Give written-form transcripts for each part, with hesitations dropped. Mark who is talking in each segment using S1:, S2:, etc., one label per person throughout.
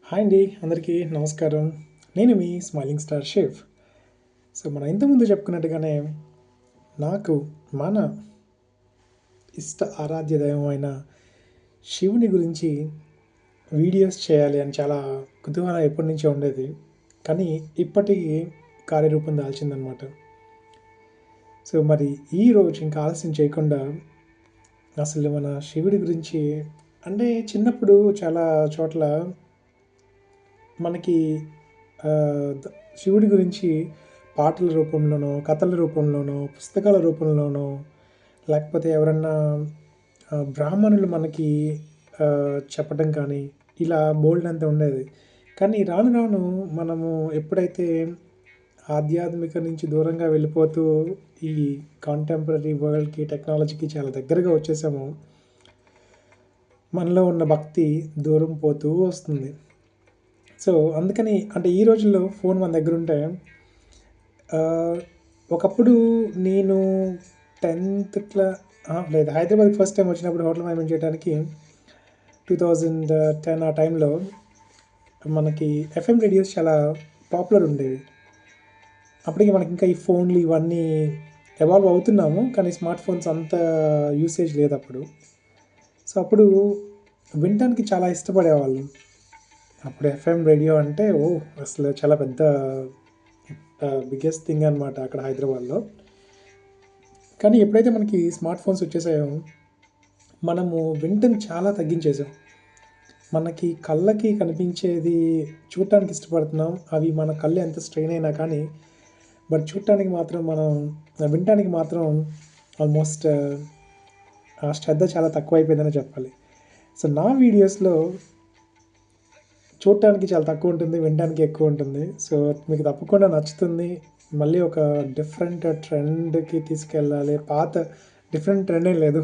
S1: Hi అండి, అందరికీ నమస్కారం. నేను మీ స్మైలింగ్ స్టార్ షెఫ్. మనం ఇంతకుముందు చెప్పుకున్నట్టుగానే నాకు మన ఇష్ట ఆరాధ్య దైవం అయిన శివుని గురించి వీడియోస్ చేయాలి అని చాలా కుతూహలం ఎప్పటి నుంచో ఉండేది. కానీ ఇప్పటికి కార్యరూపం దాల్చిందనమాట. మరి ఈరోజు ఇంకా ఆలస్యం చేయకుండా అసలు మన శివుడి గురించి అంటే చిన్నప్పుడు చాలా చోట్ల మనకి శివుడి గురించి పాటల రూపంలోనో, కథల రూపంలోనో, పుస్తకాల రూపంలోనో, లేకపోతే ఎవరన్నా బ్రాహ్మణులు మనకి చెప్పడం కానీ, ఇలా బోలెడంత ఉండేది. కానీ రాను రాను మనము ఎప్పుడైతే ఆధ్యాత్మిక నుంచి దూరంగా వెళ్ళిపోతూ ఈ కాంటెంపరరీ వరల్డ్‌కి, టెక్నాలజీకి చాలా దగ్గరగా వచ్చేసామో, మనలో ఉన్న భక్తి దూరం పోతూ వస్తుంది. అందుకని అంటే ఈ రోజుల్లో ఫోన్ మన దగ్గరుంటే ఒకప్పుడు నేను 10థ్ లేదు, హైదరాబాద్‌కి ఫస్ట్ టైమ్ వచ్చినప్పుడు హోటల్ మేనేజ్‌మెంట్ చేయడానికి 2010 ఆ టైంలో మనకి ఎఫ్ఎం రేడియోస్ చాలా పాపులర్ ఉండేవి. అప్పటికి మనకి ఇంకా ఈ ఫోన్లు ఇవన్నీ ఎవాల్వ్ అవుతున్నాము. కానీ స్మార్ట్ ఫోన్స్ అంత యూసేజ్ లేదప్పుడు. అప్పుడు వినటానికి చాలా ఇష్టపడేవాళ్ళం. అప్పుడు ఎఫ్ఎం రేడియో అంటే అసలు చాలా పెద్ద బిగ్గెస్ట్ థింగ్ అనమాట అక్కడ హైదరాబాద్‌లో. కానీ ఎప్పుడైతే మనకి స్మార్ట్ ఫోన్స్ వచ్చేసాయో, మనము వినటం చాలా తగ్గించేసాం. మనకి కళ్ళకి కనిపించేది చూడటానికి ఇష్టపడుతున్నాం. అవి మన కళ్ళు ఎంత స్ట్రెయిన్ అయినా కానీ, బట్ చూడటానికి మాత్రం వినటానికి మాత్రం ఆల్మోస్ట్ ఆ శ్రద్ధ చాలా తక్కువైపోయిందనే చెప్పాలి. నా వీడియోస్‌లో చూడటానికి చాలా తక్కువ ఉంటుంది, వినడానికి ఎక్కువ ఉంటుంది. మీకు తప్పకుండా నచ్చుతుంది. మళ్ళీ ఒక డిఫరెంట్ ట్రెండ్‌కి తీసుకెళ్ళాలి. డిఫరెంట్ ట్రెండ్ ఏం లేదు.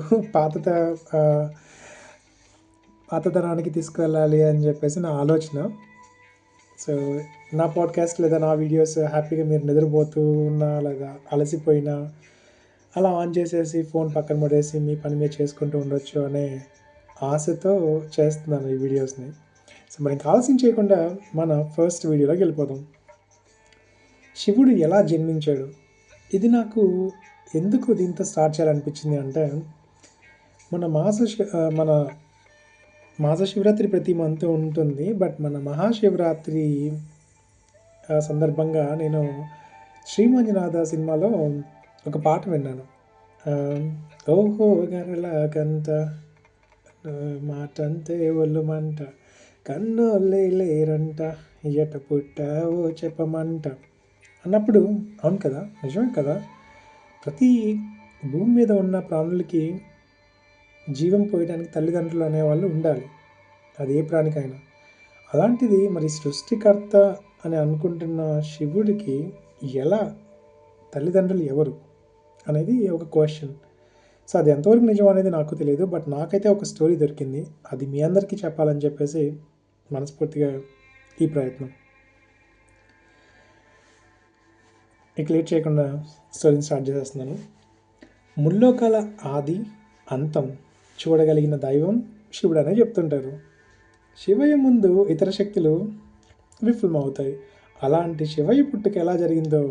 S1: పాతతనానికి తీసుకెళ్ళాలి అని చెప్పేసి నా ఆలోచన. నా పాడ్‌కాస్ట్ లేదా నా వీడియోస్ హ్యాపీగా మీరు నిద్రపోతూ ఉన్నా లేదా అలసిపోయినా అలా ఆన్ చేసేసి ఫోన్ పక్కన పడేసి మీ పని మీరు చేసుకుంటూ ఉండొచ్చు అనే ఆశతో చేస్తున్నాను ఈ వీడియోస్‌ని. మరి ఇంకా ఆలస్యం చేయకుండా మన ఫస్ట్ వీడియోలోకి వెళ్ళిపోదాం. శివుడు ఎలా జన్మించాడు? ఇది నాకు ఎందుకు దీంతో స్టార్ట్ చేయాలనిపించింది అంటే, మన మాస శివరాత్రి ప్రతి మంత్ ఉంటుంది. బట్ మన మహాశివరాత్రి సందర్భంగా నేను శ్రీమంజునాథ సినిమాలో ఒక పాట విన్నాను. ఓహో గరళ కంట మాటంతే ఒళ్ళు మంట, కన్నోళ్ళే లేరంట, ఎట పుట్టావో చెప్పమంట అన్నప్పుడు అవును కదా, నిజమే కదా, ప్రతి భూమి మీద ఉన్న ప్రాణులకి జీవం పోయడానికి తల్లిదండ్రులు అనేవాళ్ళు ఉండాలి. అది ఏ ప్రాణికైనా. అలాంటిది మరి సృష్టికర్త అని అనుకుంటున్న శివుడికి ఎలా తల్లిదండ్రులు ఎవరు అనేది ఒక క్వశ్చన్. అది ఎంతవరకు నిజం అనేది నాకు తెలియదు. బట్ నాకైతే ఒక స్టోరీ దొరికింది. అది మీ అందరికీ చెప్పాలని చెప్పేసి మనస్ఫూర్తిగా ఈ ప్రయత్నం. ఇక లేట్ చేయకుండా స్టోరీని స్టార్ట్ చేసేస్తున్నాను. ముల్లోకాల ఆది అంతం చూడగలిగిన దైవం శివుడు అనే చెప్తుంటారు. శివయ్య ముందు ఇతర శక్తులు విఫలమవుతాయి. అలాంటి శివయ్య పుట్టుక ఎలా జరిగిందో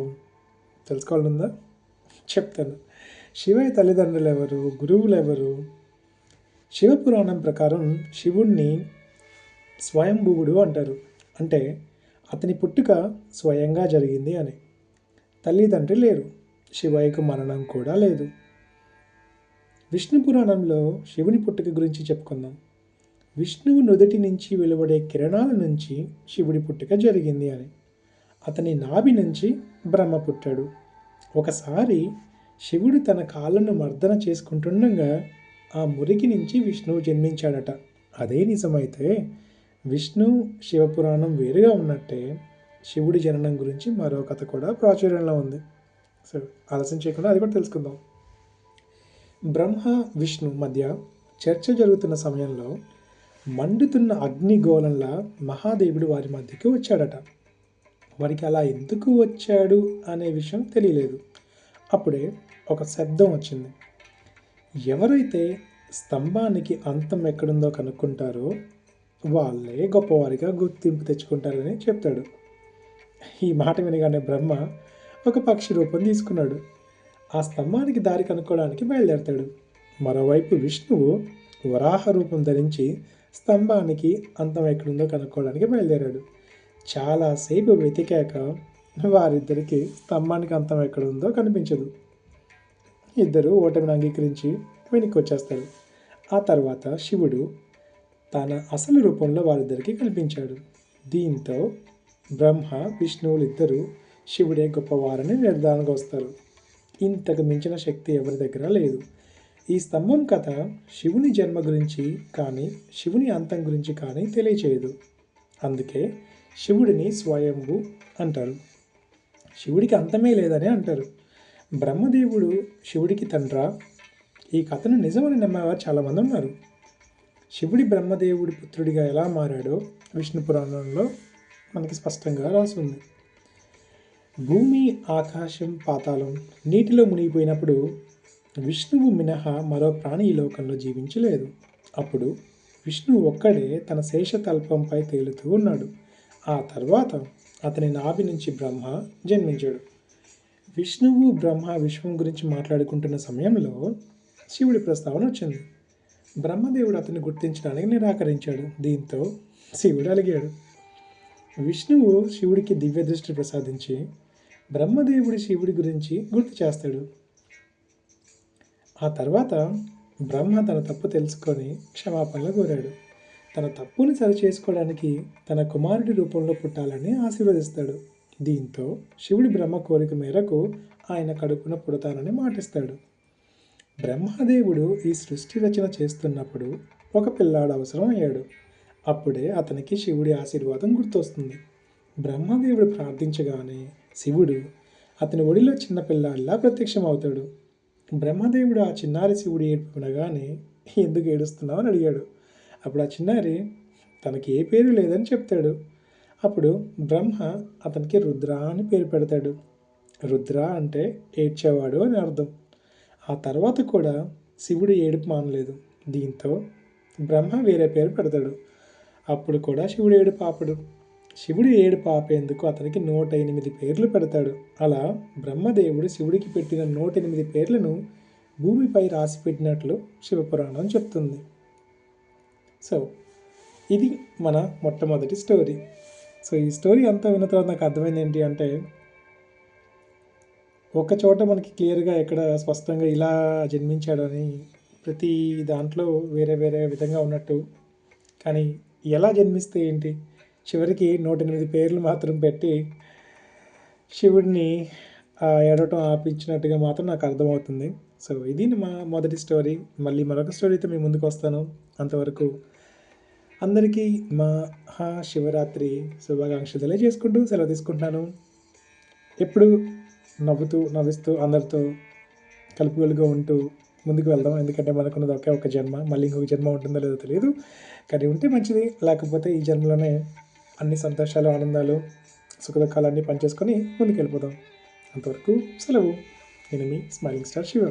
S1: తెలుసుకోవాలనుందా? చెప్తాను. శివయ్య తల్లిదండ్రులు ఎవరు, గురువులు ఎవరు? శివపురాణం ప్రకారం శివుణ్ణి స్వయంభువుడు అంటారు. అంటే అతని పుట్టుక స్వయంగా జరిగింది అని. తల్లిదండ్రి లేరు. శివయ్యకు మరణం కూడా లేదు. విష్ణు పురాణంలో శివుని పుట్టుక గురించి చెప్పుకుందాం. విష్ణువు నుదుటి నుంచి వెలువడే కిరణాల నుంచి శివుడి పుట్టుక జరిగింది అని. అతని నాభి నుంచి బ్రహ్మ పుట్టాడు. ఒకసారి శివుడు తన కాళ్ళను మర్దన చేసుకుంటుండగా ఆ మురికి నుంచి విష్ణువు జన్మించాడట. అదే నిజమైతే విష్ణు శివపురాణం వేరుగా ఉన్నట్టే శివుడి జననం గురించి మరో కథ కూడా ప్రాచుర్యంలో ఉంది. ఆలస్యం చేయకుండా అది కూడా తెలుసుకుందాం. బ్రహ్మ విష్ణు మధ్య చర్చ జరుగుతున్న సమయంలో మండుతున్న అగ్నిగోళంలా మహాదేవుడు వారి మధ్యకి వచ్చాడట. వారికి అలా ఎందుకు వచ్చాడు అనే విషయం తెలియలేదు. అప్పుడే ఒక శబ్దం వచ్చింది. ఎవరైతే స్తంభానికి అంతం ఎక్కడుందో కనుక్కుంటారో వాళ్ళే గొప్పవారిగా గుర్తింపు తెచ్చుకుంటారని చెప్తాడు. ఈ మాట వినగానే బ్రహ్మ ఒక పక్షి రూపం తీసుకున్నాడు. ఆ స్తంభానికి దారి కనుక్కోవడానికి బయలుదేరతాడు. మరోవైపు విష్ణువు వరాహ రూపం ధరించి స్తంభానికి అంతం ఎక్కడుందో కనుక్కోవడానికి బయలుదేరాడు. చాలాసేపు వెతికాక వారిద్దరికి స్తంభానికి అంతం ఎక్కడుందో కనిపించదు. ఇద్దరు ఓటమిని అంగీకరించి వెనక్కి వచ్చేస్తారు. ఆ తర్వాత శివుడు తన అసలు రూపంలో వారిద్దరికీ కనిపించాడు. దీంతో బ్రహ్మ విష్ణువులు ఇద్దరు శివుడే గొప్పవారని నిర్ధారణకు వస్తారు. ఇంతకు మించిన శక్తి ఎవరి దగ్గర లేదు. ఈ స్తంభం కథ శివుని జన్మ గురించి కానీ శివుని అంతం గురించి కానీ తెలియచేయదు. అందుకే శివుడిని స్వయంభు అంటారు. శివుడికి అంతమే లేదని అంటారు. బ్రహ్మదేవుడు శివుడికి తండ్రా? ఈ కథను నిజమని నమ్మేవారు చాలామంది ఉన్నారు. శివుడి బ్రహ్మదేవుడి పుత్రుడిగా ఎలా మారాడో విష్ణు పురాణంలో మనకి స్పష్టంగా రాసుంది. భూమి, ఆకాశం, పాతాళం నీటిలో మునిగిపోయినప్పుడు విష్ణువు మినహా మరో ప్రాణి ఈ లోకంలో జీవించలేదు. అప్పుడు విష్ణువు ఒక్కడే తన శేషతల్పంపై తేలుతూ ఉన్నాడు. ఆ తర్వాత అతని నాభి నుంచి బ్రహ్మ జన్మించాడు. విష్ణువు బ్రహ్మ విశ్వం గురించి మాట్లాడుకుంటున్న సమయంలో శివుడి ప్రస్తావన వచ్చింది. బ్రహ్మదేవుడు అతన్ని గుర్తించడానికి నిరాకరించాడు. దీంతో శివుడు అలిగాడు. విష్ణువు శివుడికి దివ్య దృష్టి ప్రసాదించి బ్రహ్మదేవుడి శివుడి గురించి గుర్తు చేస్తాడు. ఆ తర్వాత బ్రహ్మ తన తప్పు తెలుసుకొని క్షమాపణలు కోరాడు. తన తప్పుని సరిచేసుకోవడానికి తన కుమారుడి రూపంలో పుట్టాలని ఆశీర్వదిస్తాడు. దీంతో శివుడి బ్రహ్మ కోరిక మేరకు ఆయన కడుపున పుడతానని మాటిస్తాడు. బ్రహ్మదేవుడు ఈ సృష్టి రచన చేస్తున్నప్పుడు ఒక పిల్లాడు అవసరం అయ్యాడు. అప్పుడే అతనికి శివుడి ఆశీర్వాదం గుర్తొస్తుంది. బ్రహ్మదేవుడు ప్రార్థించగానే శివుడు అతని ఒడిలో చిన్న పిల్లాడిలా ప్రత్యక్షమవుతాడు. బ్రహ్మదేవుడు ఆ చిన్నారి శివుడి ఏడుపు వినగానే ఎందుకు ఏడుస్తున్నావు అని అడిగాడు. అప్పుడు ఆ చిన్నారి తనకి ఏ పేరు లేదని చెప్తాడు. అప్పుడు బ్రహ్మ అతనికి రుద్ర అని పేరు పెడతాడు. రుద్ర అంటే ఏడ్చేవాడు అని అర్థం. ఆ తర్వాత కూడా శివుడు ఏడుపు మానలేదు. దీంతో బ్రహ్మ వేరే పేరు పెడతాడు. అప్పుడు కూడా శివుడు ఏడుపు ఆపడు. శివుడు ఏడుపు ఆపేందుకు అతనికి 108 పేర్లు పెడతాడు. అలా బ్రహ్మదేవుడు శివుడికి పెట్టిన 108 పేర్లను భూమిపై రాసి పెట్టినట్లు శివపురాణం చెప్తుంది. సో ఇది మన మొట్టమొదటి స్టోరీ. సో ఈ స్టోరీ అంతా విన్న తర్వాత నాకు అర్థమైంది ఏంటి అంటే, ఒక చోట మనకి క్లియర్గా ఎక్కడ స్పష్టంగా ఇలా జన్మించాడని ప్రతి దాంట్లో వేరే వేరే విధంగా ఉన్నట్టు, కానీ ఎలా జన్మిస్తే ఏంటి, చివరికి 108 పేర్లు మాత్రం పెట్టి శివుడిని ఏడవటం ఆపించినట్టుగా మాత్రం నాకు అర్థమవుతుంది. సో ఇది మా మొదటి స్టోరీ. మళ్ళీ మరొక స్టోరీతో మీ ముందుకు వస్తాను. అంతవరకు అందరికీ శివరాత్రి శుభాకాంక్షలు తెలియజేసుకుంటూ సెలవు తీసుకుంటున్నాను. ఎప్పుడు నవ్విస్తూ అందరితో కలుపుగలుగా ఉంటూ ముందుకు వెళ్దాం. ఎందుకంటే మనకున్నది ఒకే ఒక జన్మ. మళ్ళీ ఇంకొక జన్మ ఉంటుందో లేదో తెలియదు. కానీ ఉంటే మంచిది, లేకపోతే ఈ జన్మలోనే అన్ని సంతోషాలు, ఆనందాలు, సుఖదుఖాలన్నీ పనిచేసుకొని ముందుకు వెళ్ళిపోదాం. అంతవరకు సెలవు. నేను మీ స్మైలింగ్ స్టార్ శివ.